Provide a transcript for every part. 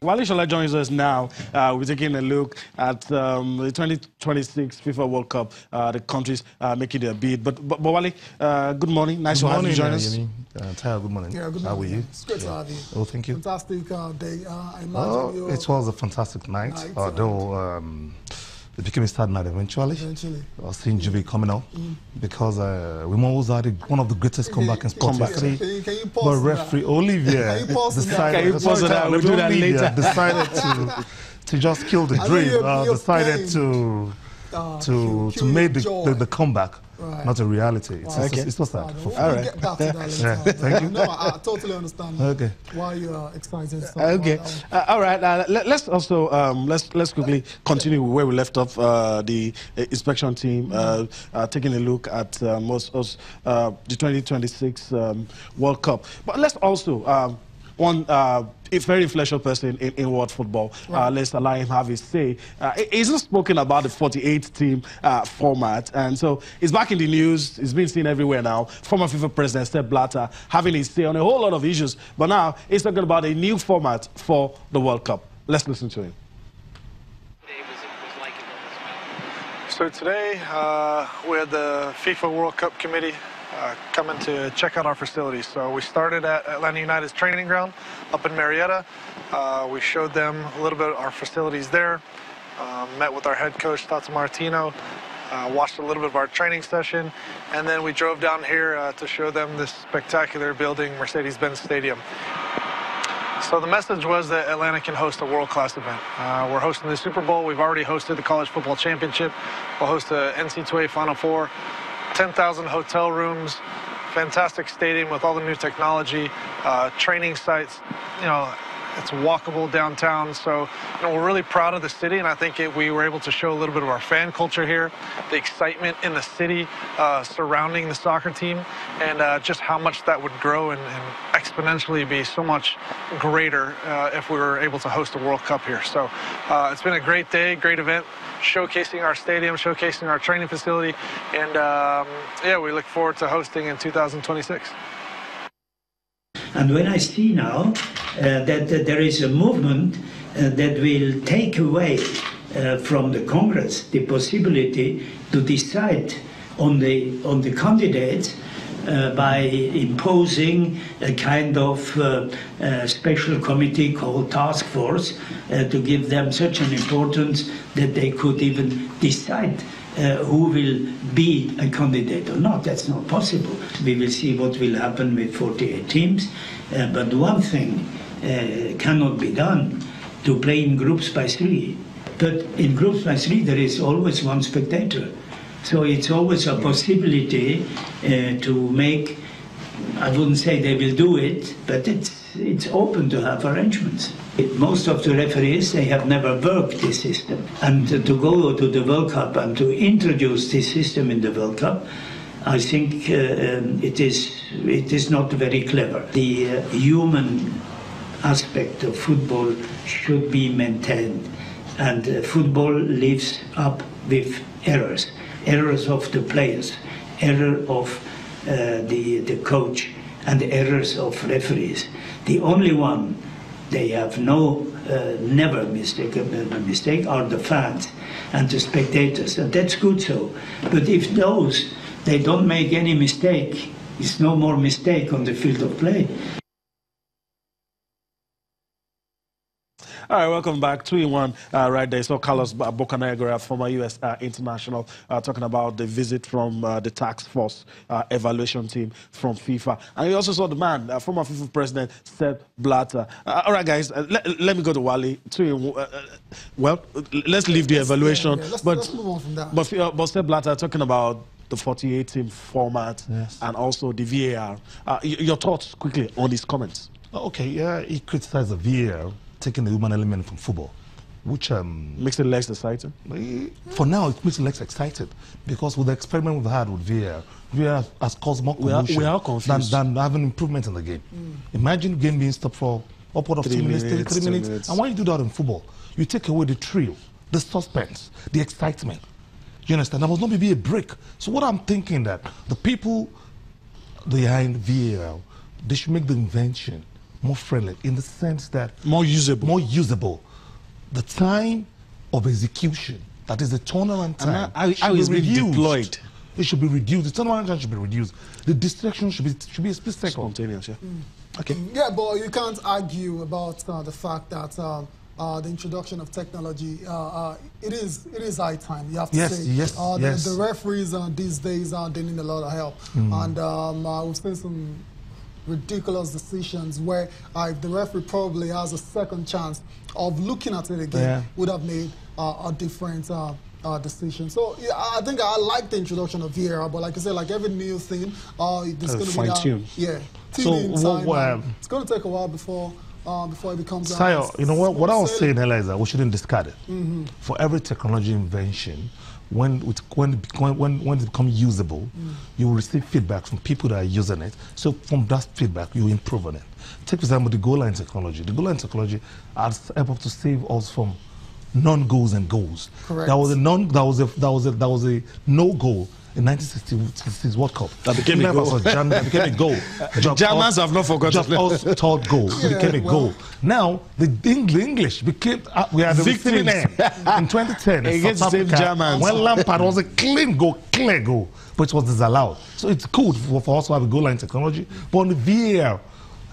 While Ishola joins us now, we're taking a look at the 2026 FIFA World Cup. The countries making their bid. But Wale, good morning. Nice to have you join us. Good morning. Yeah, good morning. How are you? It's great to have you. Oh, thank you. Fantastic day. I imagine it was a fantastic night. Although it became a sad night eventually. I was seeing Juve coming out because we always had one of the greatest comeback in sports history. Can you pause but referee Olivier decided to just kill the dream. Decided to make the comeback. Right. Not a reality. It's so sad. All right. Get back to that later. Thank you. No, I totally understand why you are excited. All right. Let's also let's quickly continue where we left off. The inspection team taking a look at the 2026 World Cup. But let's also a very influential person in world football. Let's allow him have his say. He's not spoken about the 48-team format, and so it's back in the news. It's been seen everywhere now. Former FIFA president Blatter having his say on a whole lot of issues, but now he's talking about a new format for the World Cup. Let's listen to him. So today we had the FIFA World Cup committee coming to check out our facilities. So we started at Atlanta United's training ground up in Marietta. We showed them a little bit of our facilities there, met with our head coach, Tata Martino, watched a little bit of our training session, and then we drove down here to show them this spectacular building, Mercedes-Benz Stadium. So the message was that Atlanta can host a world-class event. We're hosting the Super Bowl. We've already hosted the College Football Championship. We'll host the NCAA Final Four. 10,000 hotel rooms, fantastic stadium with all the new technology, training sites. You know, it's walkable downtown. So, we're really proud of the city, and I think we were able to show a little bit of our fan culture here, the excitement in the city surrounding the soccer team, and just how much that would grow and exponentially be so much greater if we were able to host a World Cup here. So it's been a great day, great event, showcasing our stadium, showcasing our training facility, and yeah, we look forward to hosting in 2026. And when I see now that there is a movement that will take away from the Congress the possibility to decide on the candidates by imposing a kind of special committee called task force to give them such an importance that they could even decide who will be a candidate or not. That's not possible. We will see what will happen with 48 teams. But one thing cannot be done, to play in groups by 3. But in groups by 3, there is always one spectator. So it's always a possibility to make, I wouldn't say they will do it, but it's open to have arrangements. Most of the referees, they have never worked this system. And to go to the World Cup and to introduce this system in the World Cup, I think it is not very clever. The human aspect of football should be maintained. And football lives up with errors. Errors of the players, error of the coach, and errors of referees. The only one they have never mistake are the fans and the spectators, and that's good so. But if those, they don't make any mistake, it's no more mistake on the field of play. All right, welcome back. 2-in-1 right there. So Carlos Bocanegra, former U.S. international, talking about the visit from the task force evaluation team from FIFA. And you also saw the man, former FIFA president, Blatter. All right, guys, let me go to Wale. 2-in-1. Well, let's leave the evaluation. Let's move on from that. But Blatter talking about the 48-team format and also the VAR. Your thoughts quickly on these comments? Okay, yeah, he criticized the VAR, taking the human element from football, which makes it less exciting. For now, it makes it less exciting because with the experiment we've had with VAR has caused more confusion than having improvement in the game. Imagine game being stopped for upward of 3 minutes. And when you do that in football, you take away the thrill, the suspense, the excitement. You understand? There must not be a break. So what I'm thinking that the people behind VAR, they should make the invention more friendly in the sense that more usable. More usable. The time of execution, that is the turnaround time, how is being deployed? It should be reduced. The turnaround time should be reduced. The distraction should be a split second. Spontaneous, yeah. Okay. Yeah, but you can't argue about the fact that the introduction of technology, it is high time. You have to say. Yes. The referees these days they need a lot of help, and we've seen some ridiculous decisions where if the referee probably has a second chance of looking at it again, would have made a different decision. So yeah, I think I like the introduction of VAR, but like I said, like every new thing, there's going to be fine-tune. It's going to take a while before it becomes. Sayo, you know what I was saying earlier is that we shouldn't discard it. For every technology invention, when it becomes usable, you will receive feedback from people that are using it. So from that feedback, you improve on it. Take for example the goal line technology. The goal line technology has able to save us from non-goals and goals. Correct. That was a no-goal in 1966 World Cup. That became a goal. That became a goal. Germans have not forgotten. Just us third goal. It became a goal. Now the English became we are the receiving end in 2010 against the Germans. When Lampard was a clear goal, but it was disallowed. So it's good for us to have a goal line technology. But on the VAR,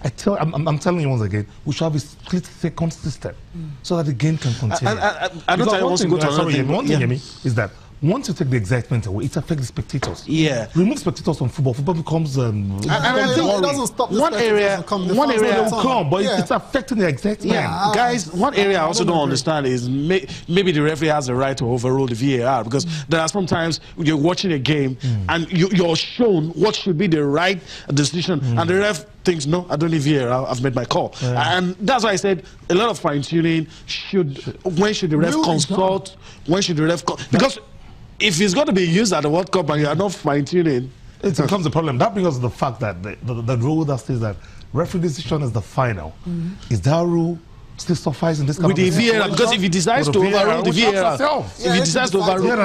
I'm telling you once again, we should have a split-second system so that the game can continue. I don't want to go to another thing. One thing, Yemi, is that once you take the excitement away, it affects the spectators. Yeah. Remove spectators from football. Football becomes. It doesn't stop the one area will come, but it's affecting the excitement. Yeah, guys. One area I also don't understand is maybe the referee has the right to overrule the VAR, because there are sometimes you're watching a game and you're shown what should be the right decision, and the ref thinks, no, I don't need VAR, I've made my call. And that's why I said a lot of fine-tuning when should the ref consult, when should the ref because if it's going to be used at the World Cup and you are not fine-tuning, it becomes a problem. That brings us to the fact that the rule that says that referee decision is the final. Is that rule still suffice in this kind with the VAR? Because if he decides to overrule the VAR, if he decides to overrule,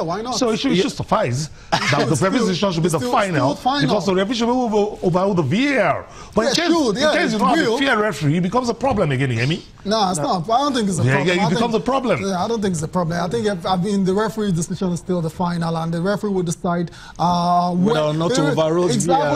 why not? So it should suffice that the referee decision should be the final, because the referee should overrule the VAR. But in case you don't have a fair referee, it becomes a problem again, Emi. No, it's not. I don't think it's a problem. Yeah, it becomes a problem. Yeah, I don't think it's a problem. I think the referee decision is still the final, and the referee will decide whether or not to overrule the VAR.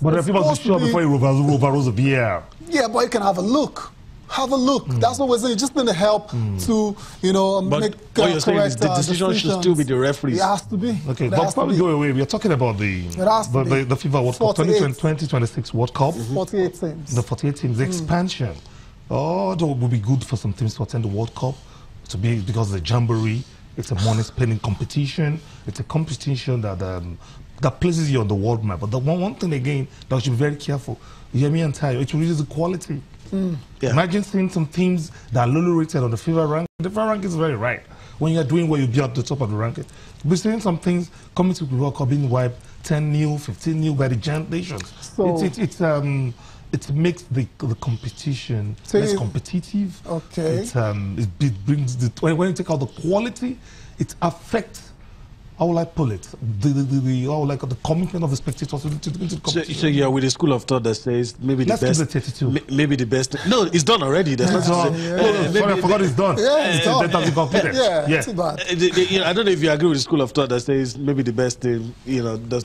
But the referee must be sure before he overrules the VAR. Yeah, but you can have a look. Have a look. That's what we're saying. Just need the help to, make correct the decision should still be the referees. It has to be. Okay, but before we go away, we are talking about the FIFA World Cup 2026 World Cup. 48 teams. The 48 teams, the expansion. Oh, it would be good for some teams to attend the World Cup because the jamboree. It's a money-spending competition. It's a competition that places you on the world map. But the one thing again that we should be very careful. You hear me and tell you, it reduces the quality. Yeah. Imagine seeing some teams that are lowly rated on the FIFA rank. The FIFA rank is very right. When you're doing well, you'll be at the top of the ranking. We're seeing some things coming to the World Cup being wiped 10-0, 15-0 by the giant nations. So it makes the competition less competitive. Okay. It brings when you take out the quality, it affects. How will I pull it? The commitment of the spectators to the competition. So yeah, with the school of thought that says maybe the best. Keep the 32. Maybe the best. No, it's done already. There's nothing to say. Sorry, I forgot it's done. Yeah, it's done. That has been completed. Yeah, too bad. I don't know if you agree with the school of thought that says maybe the best thing.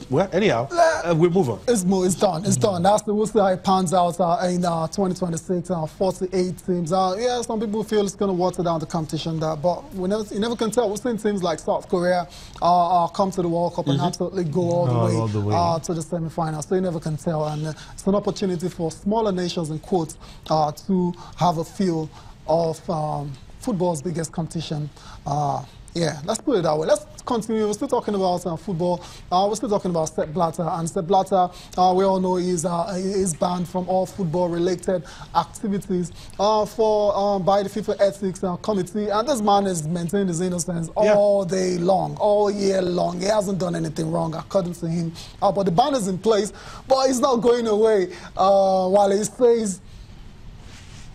Well, anyhow, we'll move on. It's done. It's done. We'll see how it pans out in 2026. 48 teams. Some people feel it's going to water down the competition, but you never can tell. We've seen teams like South Korea come to the World Cup and absolutely go all the way to the semi-final. So you never can tell. And it's an opportunity for smaller nations, in quotes, to have a feel of football's biggest competition. Let's put it that way. Let's continue. We're still talking about football. We're still talking about Sepp Blatter. And Sepp Blatter, we all know, is banned from all football-related activities by the FIFA Ethics Committee. And this man has maintained his innocence all day long, all year long. He hasn't done anything wrong, according to him. But the ban is in place, but it's not going away. While he says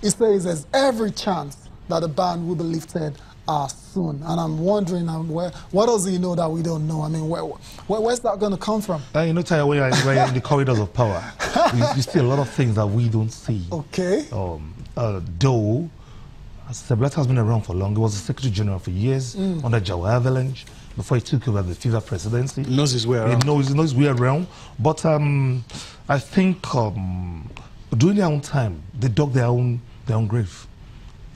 there's every chance that the ban will be lifted soon. And I'm wondering, what does he know that we don't know? I mean, where's that going to come from? You know, Taya, when you're in the corridors of power, you see a lot of things that we don't see. Okay. Though, Blatter has been around for long. He was the Secretary General for years under Jawa Avalanche before he took over the FIFA presidency. He knows his way around. He knows his way around. But I think during their own time, they dug their own grave.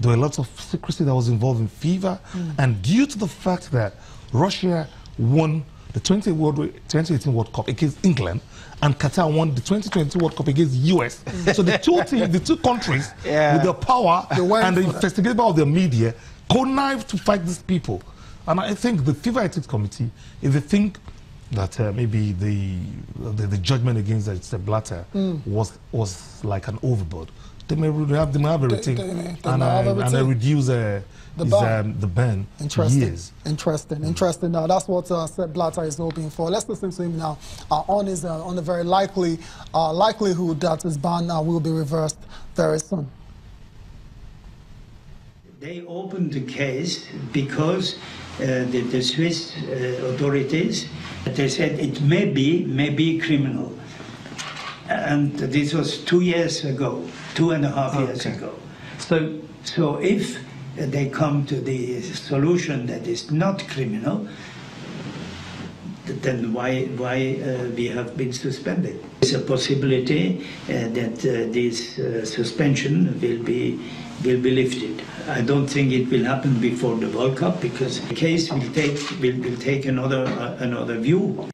There were lots of secrecy that was involved in FIFA, and due to the fact that Russia won the 2018 World Cup against England, and Qatar won the 2022 World Cup against the US. So the two teams, the two countries, with their power and the investigation of the media, connived to fight these people. And I think the FIFA Ethics Committee, if they think that maybe the judgment against Blatter was like an overboard, they may have a rethink and they reduce the ban to years. Interesting. Now that's what Sepp Blatter is hoping for. Let's listen to him now on the very likelihood that his ban will be reversed very soon. They opened the case because the Swiss authorities, they said it may be criminal. And this was 2 years ago, 2.5 years ago. So if they come to the solution that is not criminal, then why we have been suspended? There's a possibility that this suspension will be lifted. I don't think it will happen before the World Cup because the case will take another view.